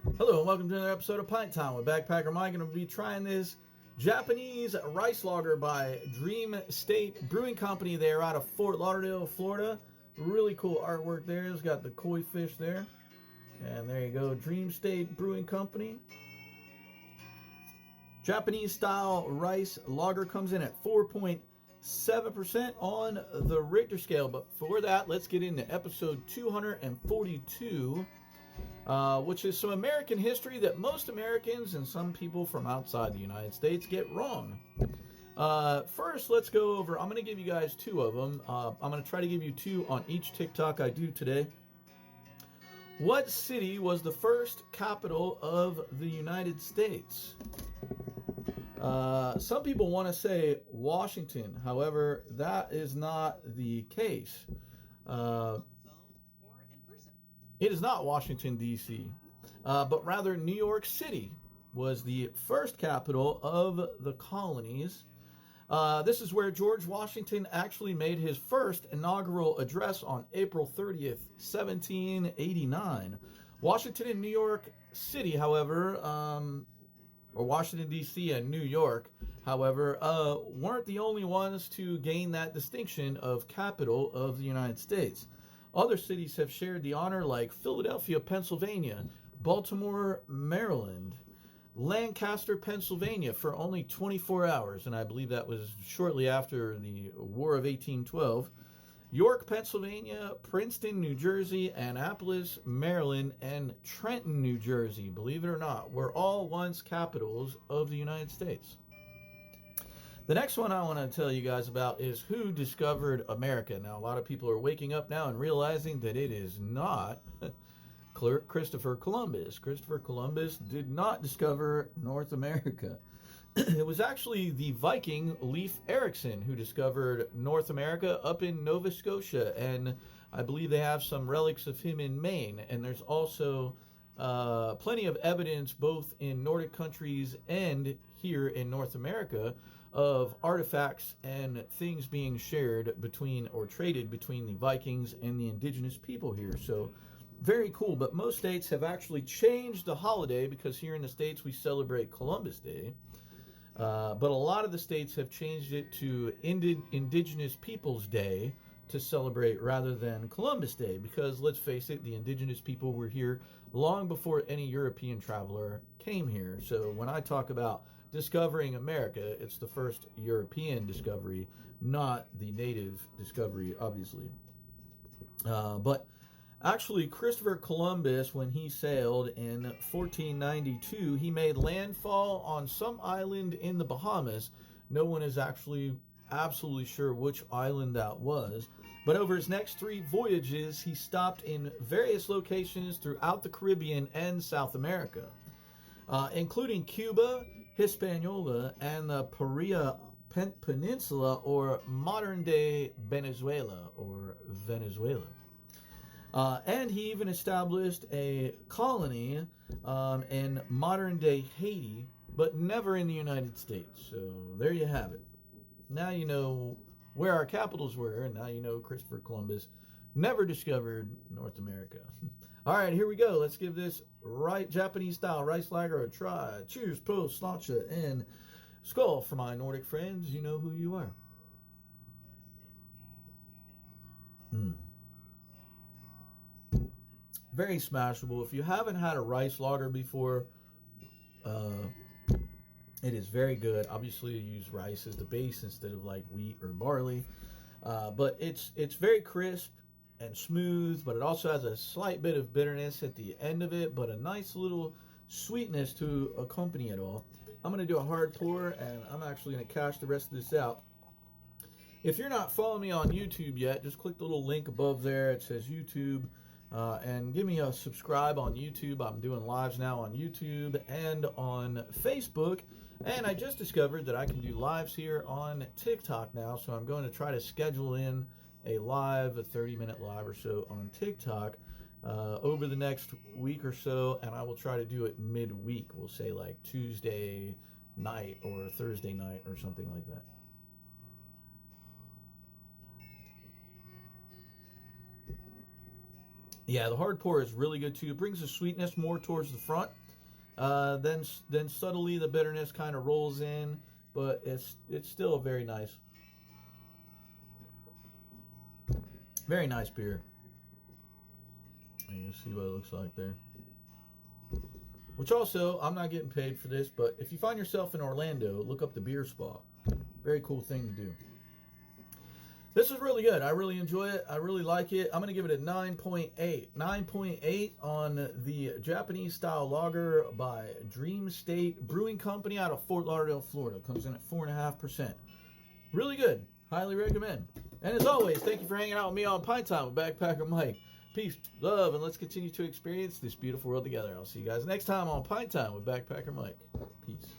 Hello and welcome to another episode of Pint Time with Backpacker Mike. I'm going to be trying this Japanese rice lager by Dream State Brewing Company. They're out of Fort Lauderdale, Florida. Really cool artwork there. It's got the koi fish there. And there you go, Dream State Brewing Company. Japanese style rice lager comes in at 4.7% on the Richter scale. But for that, let's get into episode 242. Which is some American history that most Americans and some people from outside the United States get wrong. First, let's go over, I'm going to give you guys two of them. I'm going to try to give you two on each TikTok I do today. What city was the first capital of the United States? Some people want to say Washington. However, that is not the case. It is not Washington, D.C., but rather New York City was the first capital of the colonies. This is where George Washington actually made his first inaugural address on April 30th, 1789. Washington and New York City, however, or Washington, D.C. and New York, however, weren't the only ones to gain that distinction of capital of the United States. Other cities have shared the honor, like Philadelphia, Pennsylvania, Baltimore, Maryland, Lancaster, Pennsylvania, for only 24 hours, and I believe that was shortly after the War of 1812, York, Pennsylvania, Princeton, New Jersey, Annapolis, Maryland, and Trenton, New Jersey, believe it or not, were all once capitals of the United States. The next one I want to tell you guys about is who discovered America. Now, a lot of people are waking up now and realizing that it is not Christopher Columbus. Christopher Columbus did not discover North America. It was actually the Viking Leif Erikson who discovered North America up in Nova Scotia, and I believe they have some relics of him in Maine. And there's also plenty of evidence both in Nordic countries and here in North America of artifacts and things being shared between or traded between the Vikings and the indigenous people here. So very cool. But most states have actually changed the holiday, because here in the States we celebrate Columbus Day. But a lot of the states have changed it to Indigenous Peoples Day to celebrate rather than Columbus Day, because let's face it, the indigenous people were here long before any European traveler came here. So when I talk about discovering America, it's the first European discovery, not the native discovery, obviously. But actually, Christopher Columbus, when he sailed in 1492, he made landfall on some island in the Bahamas. No one is actually absolutely sure which island that was. But over his next three voyages, he stopped in various locations throughout the Caribbean and South America, including Cuba, Hispaniola, and the Paria Peninsula, or modern-day Venezuela, and he even established a colony in modern-day Haiti, but never in the United States. So there you have it. Now you know where our capitals were, and now you know Christopher Columbus never discovered North America. All right, here we go. Let's give this Japanese-style rice lager a try. Cheers, Prost, Sláinte, and Skål for my Nordic friends. You know who you are. Very smashable. If you haven't had a rice lager before, it is very good. Obviously, you use rice as the base instead of like wheat or barley. But it's very crisp and smooth, but it also has a slight bit of bitterness at the end of it, but a nice little sweetness to accompany it all. I'm going to do a hard pour, and I'm actually going to cash the rest of this out. If you're not following me on YouTube yet, just click the little link above there. It says YouTube, and give me a subscribe on YouTube. I'm doing lives now on YouTube and on Facebook, and I just discovered that I can do lives here on TikTok now, so I'm going to try to schedule in a 30-minute live or so on TikTok over the next week or so, and I will try to do it midweek. We'll say like Tuesday night or Thursday night or something like that. Yeah, the hard pour is really good too. It brings the sweetness more towards the front. Then subtly the bitterness kind of rolls in, but it's still very nice. Very nice beer. You can see what it looks like there. Which also, I'm not getting paid for this, but if you find yourself in Orlando, look up the Beer Spa. Very cool thing to do. This is really good. I really enjoy it. I really like it. I'm going to give it a 9.8. 9.8 on the Japanese style lager by Dream State Brewing Company out of Fort Lauderdale, Florida. Comes in at 4.5%. Really good. Highly recommend. And as always, thank you for hanging out with me on Pint Time with Backpacker Mike. Peace, love, and let's continue to experience this beautiful world together. I'll see you guys next time on Pint Time with Backpacker Mike. Peace.